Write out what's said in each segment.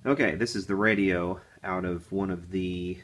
Okay, this is the radio out of one of the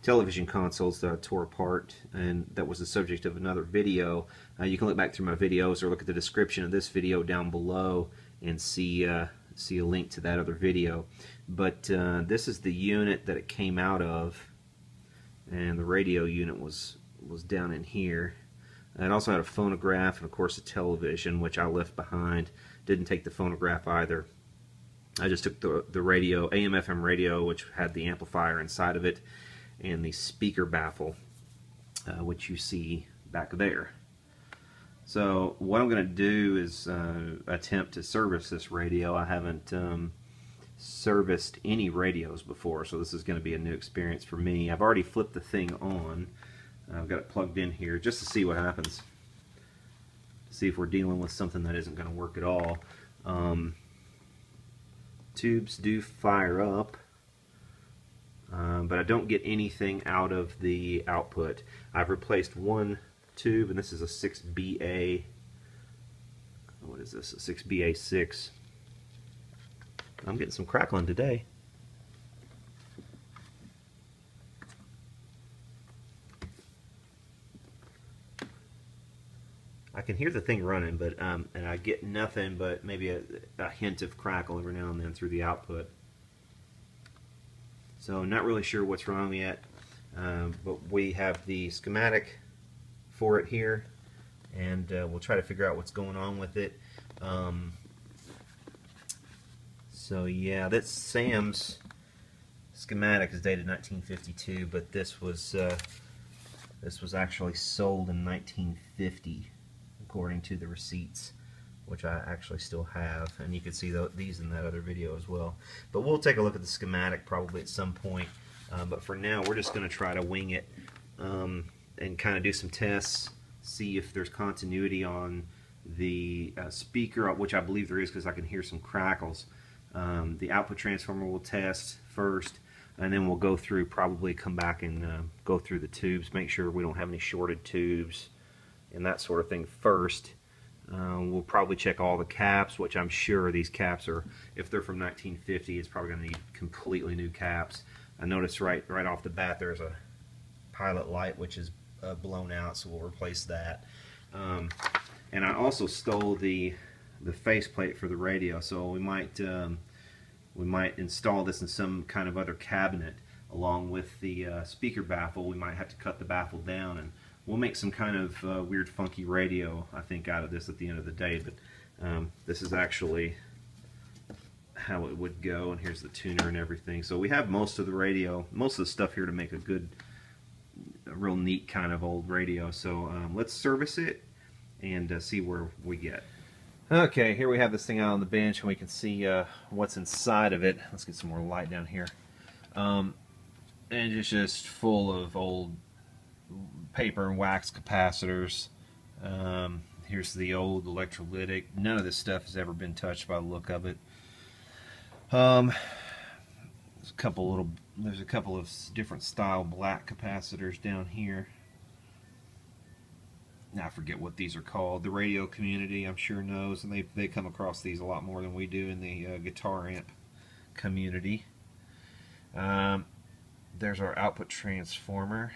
television consoles that I tore apart, and that was the subject of another video. You can look back through my videos or look at the description of this video down below and see a link to that other video. But this is the unit that it came out of, and the radio unit was down in here. It also had a phonograph and of course a television, which I left behind. Didn't take the phonograph either. I just took the radio, AM/FM radio, which had the amplifier inside of it, and the speaker baffle, which you see back there. So what I'm going to do is attempt to service this radio. I haven't serviced any radios before, so this is going to be a new experience for me. I've already flipped the thing on. I've got it plugged in here just to see what happens. See if we're dealing with something that isn't going to work at all. Tubes do fire up, but I don't get anything out of the output. I've replaced one tube, and this is a 6BA. What is this? A 6BA6. I'm getting some crackling today. I can hear the thing running, but and I get nothing but maybe a hint of crackle every now and then through the output. So not really sure what's wrong yet, but we have the schematic for it here, and we'll try to figure out what's going on with it. So yeah, that's Sam's schematic is dated 1952, but this was actually sold in 1950. According to the receipts, which I actually still have, and you can see these in that other video as well. But we'll take a look at the schematic probably at some point, but for now we're just going to try to wing it and kind of do some tests, see if there's continuity on the speaker, which I believe there is because I can hear some crackles. The output transformer we'll test first, and then we'll go through, probably come back and go through the tubes, make sure we don't have any shorted tubes and that sort of thing first. We'll probably check all the caps, which I'm sure these caps are, if they're from 1950, it's probably going to need completely new caps. I noticed right off the bat there's a pilot light which is blown out, so we'll replace that. And I also stole the faceplate for the radio, so we might install this in some kind of other cabinet along with the speaker baffle. We might have to cut the baffle down, and we'll make some kind of weird funky radio, I think, out of this at the end of the day. But this is actually how it would go, and here's the tuner and everything. So we have most of the radio, most of the stuff here to make a real neat kind of old radio. So let's service it and see where we get. Okay, here we have this thing out on the bench, and we can see what's inside of it. Let's get some more light down here. And it's just full of old paper and wax capacitors. Here's the old electrolytic. None of this stuff has ever been touched by the look of it. There's a couple of different style black capacitors down here. Now I forget what these are called. The radio community, I'm sure, knows, and they come across these a lot more than we do in the guitar amp community. There's our output transformer.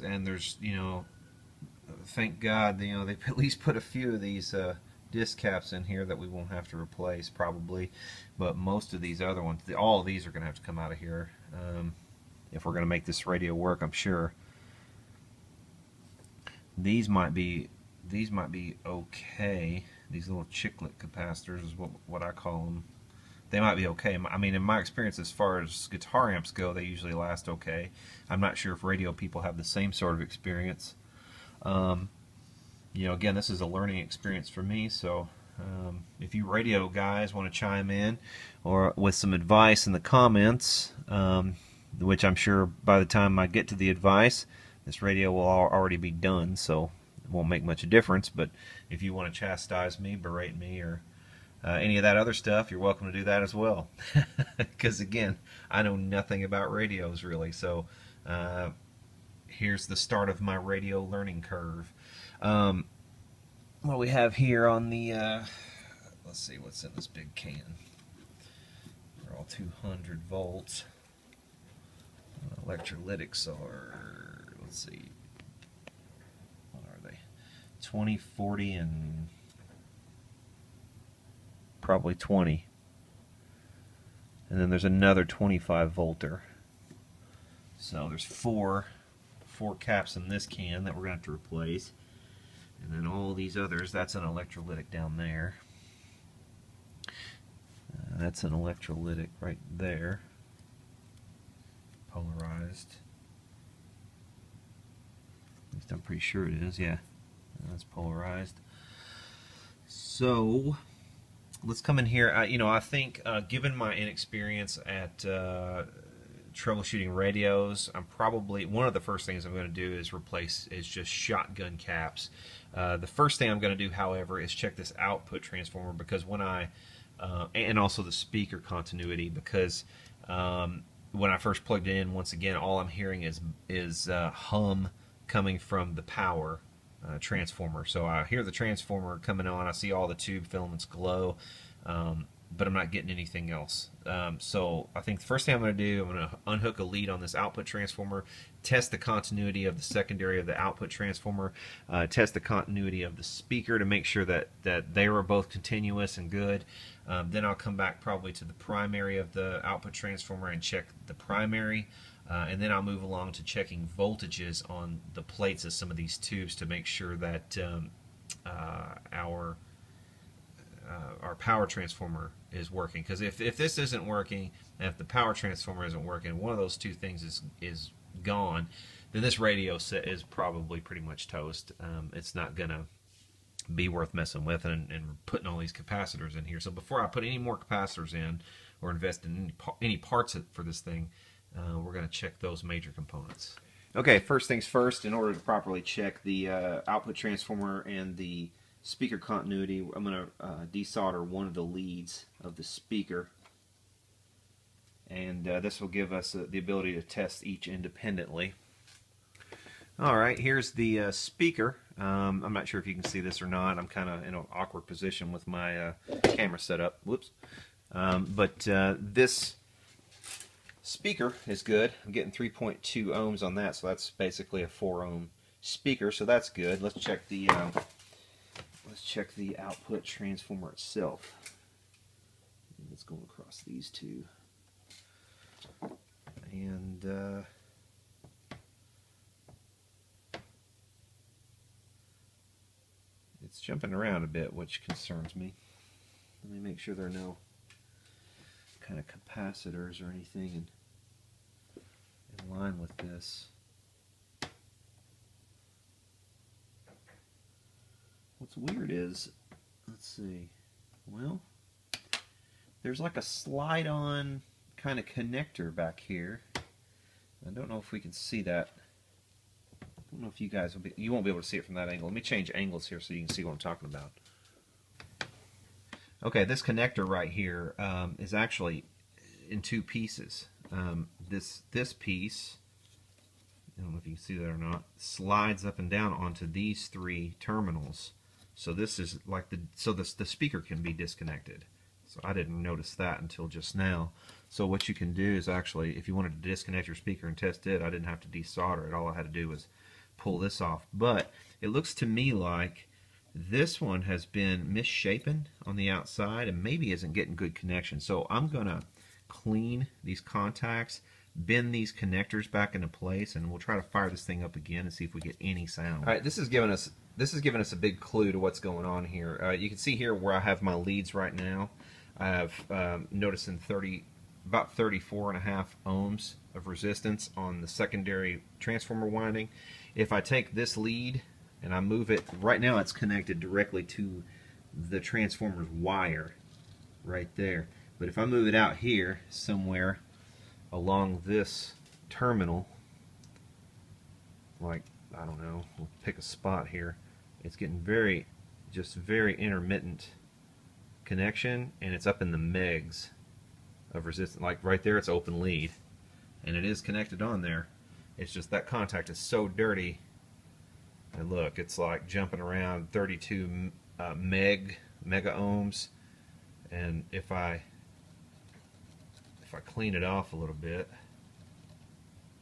And there's, you know, thank God, you know, they've at least put a few of these disc caps in here that we won't have to replace probably, but most of these other ones, all of these are going to have to come out of here if we're going to make this radio work, I'm sure. These might be okay. These little chiclet capacitors is what I call them. They might be okay. I mean, in my experience, as far as guitar amps go, they usually last okay. I'm not sure if radio people have the same sort of experience. You know, again, this is a learning experience for me, so if you radio guys want to chime in or with some advice in the comments, which I'm sure by the time I get to the advice, this radio will already be done, so it won't make much difference. But if you want to chastise me, berate me, or any of that other stuff, you're welcome to do that as well. Because again, I know nothing about radios really, so here's the start of my radio learning curve. What we have here on the let's see what's in this big can. They're all 200 volts. Electrolytics are, let's see, what are they? 20, 40, and probably 20. And then there's another 25 volter. So there's four caps in this can that we're going to have to replace. And then all these others, that's an electrolytic down there. That's an electrolytic right there. Polarized. At least I'm pretty sure it is, yeah. That's polarized. So let's come in here. I think given my inexperience at troubleshooting radios, I'm probably, one of the first things I'm going to do is just shotgun caps. The first thing I'm going to do, however, is check this output transformer, because when and also the speaker continuity, because when I first plugged it in, once again, all I'm hearing is hum coming from the power transformer. So I hear the transformer coming on, I see all the tube filaments glow, but I'm not getting anything else. So I think the first thing I'm going to do, I'm going to unhook a lead on this output transformer, test the continuity of the secondary of the output transformer, test the continuity of the speaker to make sure that they were both continuous and good. Then I'll come back probably to the primary of the output transformer and check the primary. And then I'll move along to checking voltages on the plates of some of these tubes to make sure that our power transformer is working. Because if this isn't working, and if the power transformer isn't working, one of those two things is gone, then this radio set is probably pretty much toast. It's not going to be worth messing with and putting all these capacitors in here. So before I put any more capacitors in or invest in any parts for this thing, we're going to check those major components. Okay, first things first, in order to properly check the output transformer and the speaker continuity, I'm going to desolder one of the leads of the speaker, and this will give us the ability to test each independently. Alright, here's the speaker. I'm not sure if you can see this or not. I'm kind of in an awkward position with my camera set up. Whoops. But this speaker is good. I'm getting 3.2 ohms on that, so that's basically a 4 ohm speaker, so that's good. Let's check the output transformer itself. Let's go across these two. And it's jumping around a bit, which concerns me. Let me make sure there are no kind of capacitors or anything in line with this. What's weird is, let's see, well, there's like a slide-on kind of connector back here. I don't know if we can see that. I don't know if you guys you won't be able to see it from that angle. Let me change angles here so you can see what I'm talking about. Okay, this connector right here is actually in two pieces. This piece, I don't know if you can see that or not, slides up and down onto these three terminals. So this is like the speaker can be disconnected. So I didn't notice that until just now. So what you can do is actually, if you wanted to disconnect your speaker and test it, I didn't have to desolder it. All I had to do was pull this off. But it looks to me like this one has been misshapen on the outside and maybe isn't getting good connection. So I'm going to clean these contacts, bend these connectors back into place, and we'll try to fire this thing up again and see if we get any sound. All right, this is giving us a big clue to what's going on here. You can see here where I have my leads right now. I have noticing about 34.5 ohms of resistance on the secondary transformer winding. If I take this lead and I move it, right now it's connected directly to the transformer's wire right there. But if I move it out here somewhere along this terminal, like, I don't know, we'll pick a spot here, it's getting very intermittent connection, and it's up in the megs of resistance. Like right there, it's open lead, and it is connected on there. It's just that contact is so dirty, and look, it's like jumping around 32 mega ohms, And if I clean it off a little bit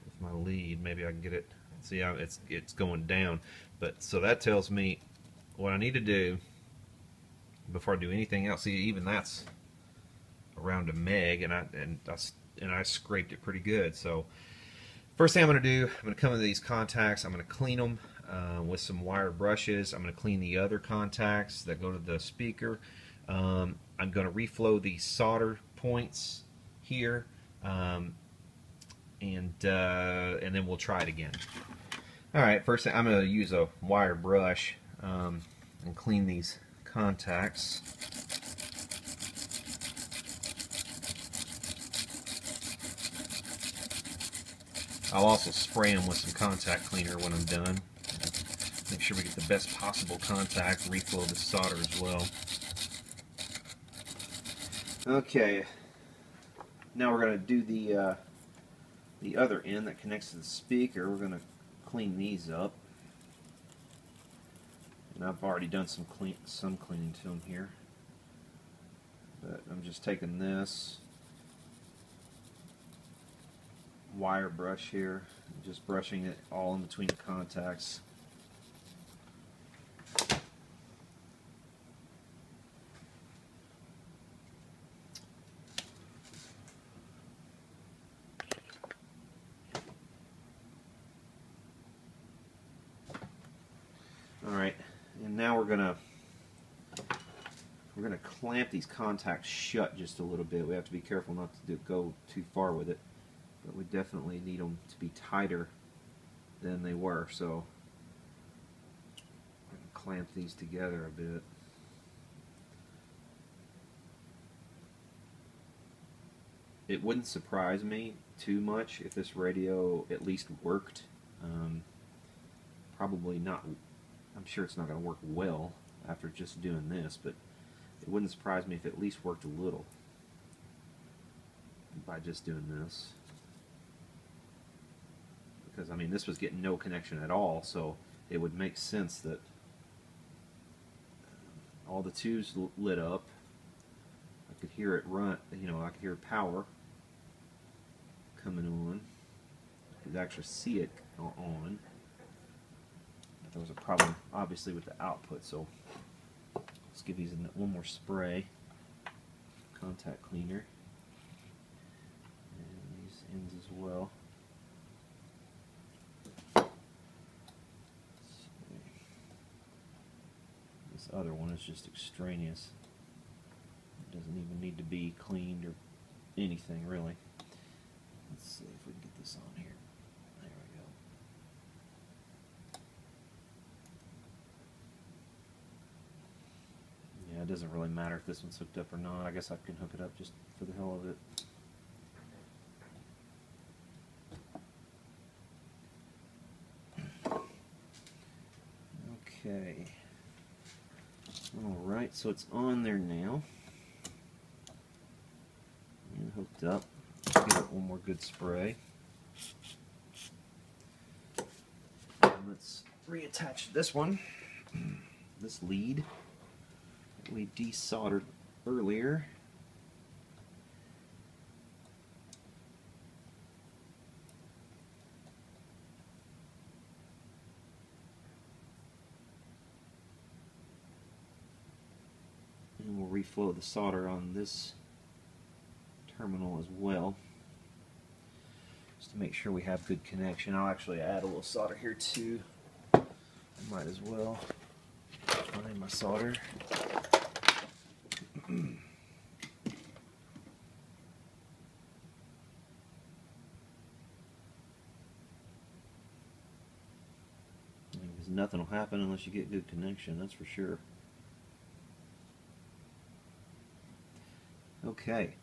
with my lead, maybe I can get it. See how it's going down. But so that tells me what I need to do before I do anything else. See, even that's around a meg, and I scraped it pretty good. So first thing I'm going to do, I'm going to come into these contacts. I'm going to clean them with some wire brushes. I'm going to clean the other contacts that go to the speaker. I'm going to reflow the solder points here, and then we'll try it again. All right, first thing, I'm going to use a wire brush and clean these contacts. I'll also spray them with some contact cleaner when I'm done. Make sure we get the best possible contact, reflow the solder as well. Okay, now we're going to do the other end that connects to the speaker. We're going to clean these up. And I've already done some cleaning to them here. But I'm just taking this wire brush here, and just brushing it all in between the contacts. Alright, and now we're gonna clamp these contacts shut just a little bit. We have to be careful not to go too far with it, but we definitely need them to be tighter than they were. So I'm gonna clamp these together a bit. It wouldn't surprise me too much if this radio at least worked. Probably not. I'm sure it's not going to work well after just doing this, but it wouldn't surprise me if it at least worked a little by just doing this. Because, I mean, this was getting no connection at all, so it would make sense that all the tubes lit up. I could hear it run, you know, I could hear power coming on. I could actually see it on. There was a problem, obviously, with the output, so let's give these one more spray, contact cleaner, and these ends as well. This other one is just extraneous. It doesn't even need to be cleaned or anything, really. Let's see if we can get this on here. There we go. Yeah, it doesn't really matter if this one's hooked up or not. I guess I can hook it up just for the hell of it. Okay. Alright, so it's on there now. And hooked up. Let's give it one more good spray. And let's reattach this one. This lead that we desoldered earlier. And we'll reflow the solder on this terminal as well, just to make sure we have good connection. I'll actually add a little solder here too. I might as well find my solder. Because nothing will happen unless you get good connection, that's for sure. Okay.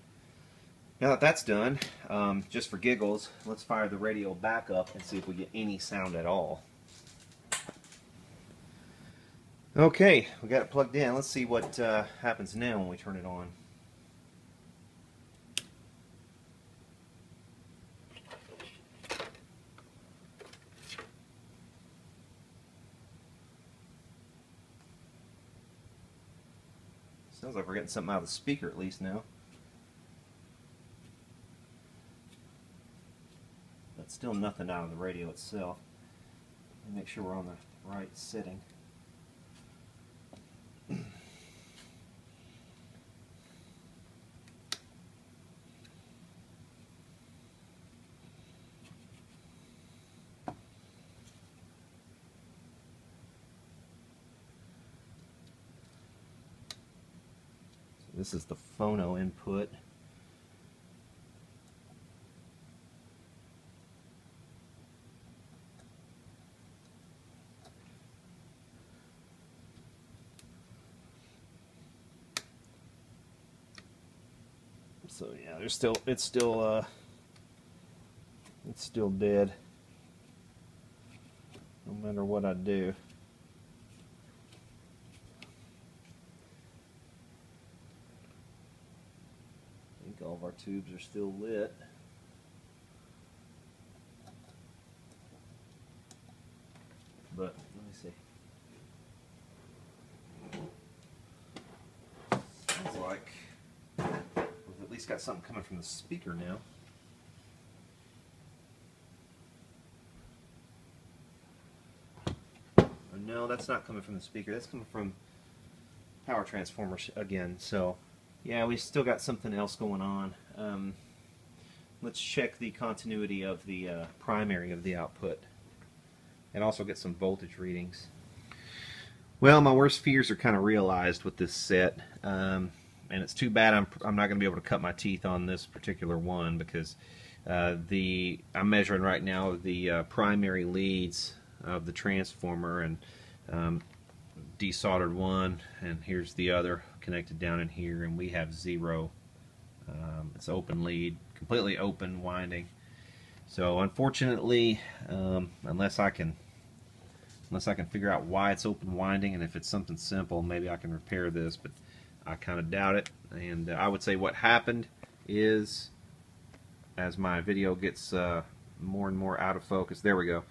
Now that that's done, just for giggles, let's fire the radio back up and see if we get any sound at all. Okay, we got it plugged in. Let's see what happens now when we turn it on. Sounds like we're getting something out of the speaker at least now. But still nothing out of the radio itself. Let me make sure we're on the right setting. This is the phono input. So yeah, it's still dead. No matter what I do. All of our tubes are still lit. But let me see. Sounds like we've at least got something coming from the speaker now. No, that's not coming from the speaker. That's coming from power transformers again. So yeah, we still got something else going on. Let's check the continuity of the primary of the output and also get some voltage readings. Well, my worst fears are kind of realized with this set, and it's too bad I'm not going to be able to cut my teeth on this particular one, because I'm measuring right now the primary leads of the transformer, and desoldered one, and here's the other connected down in here, and we have 0. It's open lead, completely open winding. So unfortunately, unless I can figure out why it's open winding, and if it's something simple, maybe I can repair this, but I kind of doubt it. And I would say what happened is, as my video gets more and more out of focus, there we go.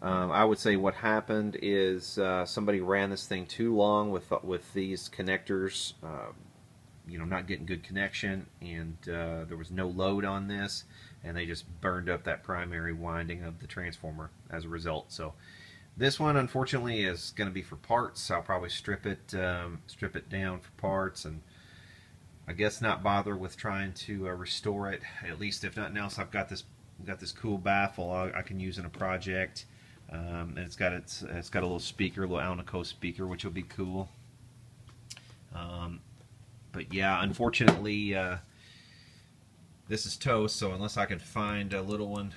I would say what happened is somebody ran this thing too long with these connectors, you know, not getting good connection, and there was no load on this, and they just burned up that primary winding of the transformer as a result. So this one, unfortunately, is going to be for parts. I'll probably strip it down for parts, and I guess not bother with trying to restore it. At least, if nothing else, I've got this cool baffle I can use in a project. And it's got a little speaker, a little Alnico speaker, which will be cool. But yeah, unfortunately, this is toast. So unless I can find a little one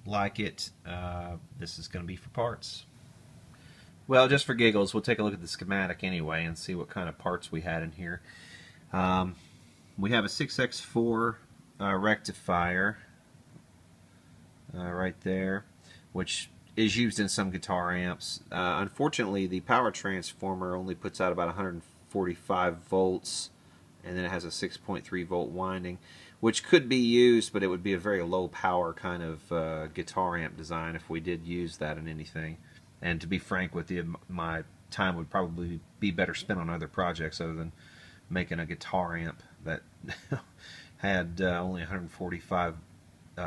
like it, this is going to be for parts. Well, just for giggles, we'll take a look at the schematic anyway and see what kind of parts we had in here. We have a 6x4 rectifier right there, which is used in some guitar amps. Unfortunately, the power transformer only puts out about 145 volts, and then it has a 6.3 volt winding, which could be used, but it would be a very low power kind of guitar amp design if we did use that in anything. And to be frank with you, my time would probably be better spent on other projects other than making a guitar amp that had only 145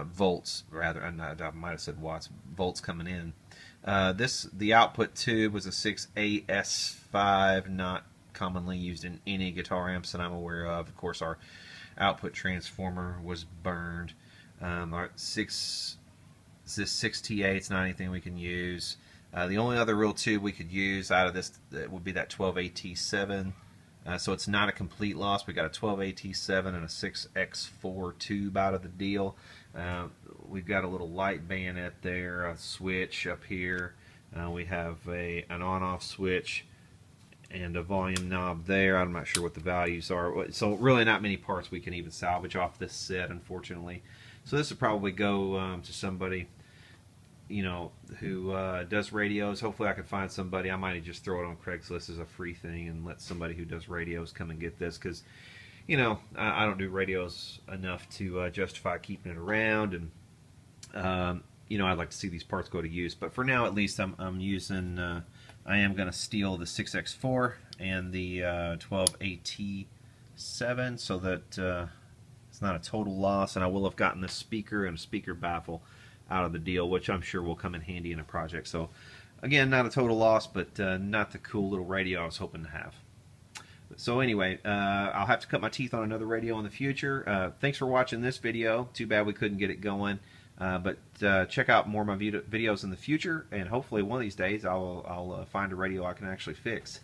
volts, rather. I might have said watts, volts coming in. The output tube was a 6AS5, not commonly used in any guitar amps that I'm aware of. Of course, our output transformer was burned. This 6TA, it's not anything we can use. The only other real tube we could use out of this would be that 12AT7. So it's not a complete loss. We got a 12AT7 and a 6X4 tube out of the deal. We've got a little light bayonet there, a switch up here. We have an on-off switch and a volume knob there. I'm not sure what the values are. So really not many parts we can even salvage off this set, unfortunately. So this would probably go to somebody, you know, who does radios. Hopefully I can find somebody. I might just throw it on Craigslist as a free thing and let somebody who does radios come and get this, because, you know, I don't do radios enough to justify keeping it around, and you know, I'd like to see these parts go to use. But for now, at least, I'm using I am going to steal the 6X4 and the 12AT7 so that it's not a total loss, and I will have gotten the speaker and speaker baffle out of the deal, which I'm sure will come in handy in a project. So again, not a total loss, but not the cool little radio I was hoping to have. So anyway, I'll have to cut my teeth on another radio in the future. Thanks for watching this video. Too bad we couldn't get it going. But check out more of my videos in the future, and hopefully one of these days I'll find a radio I can actually fix.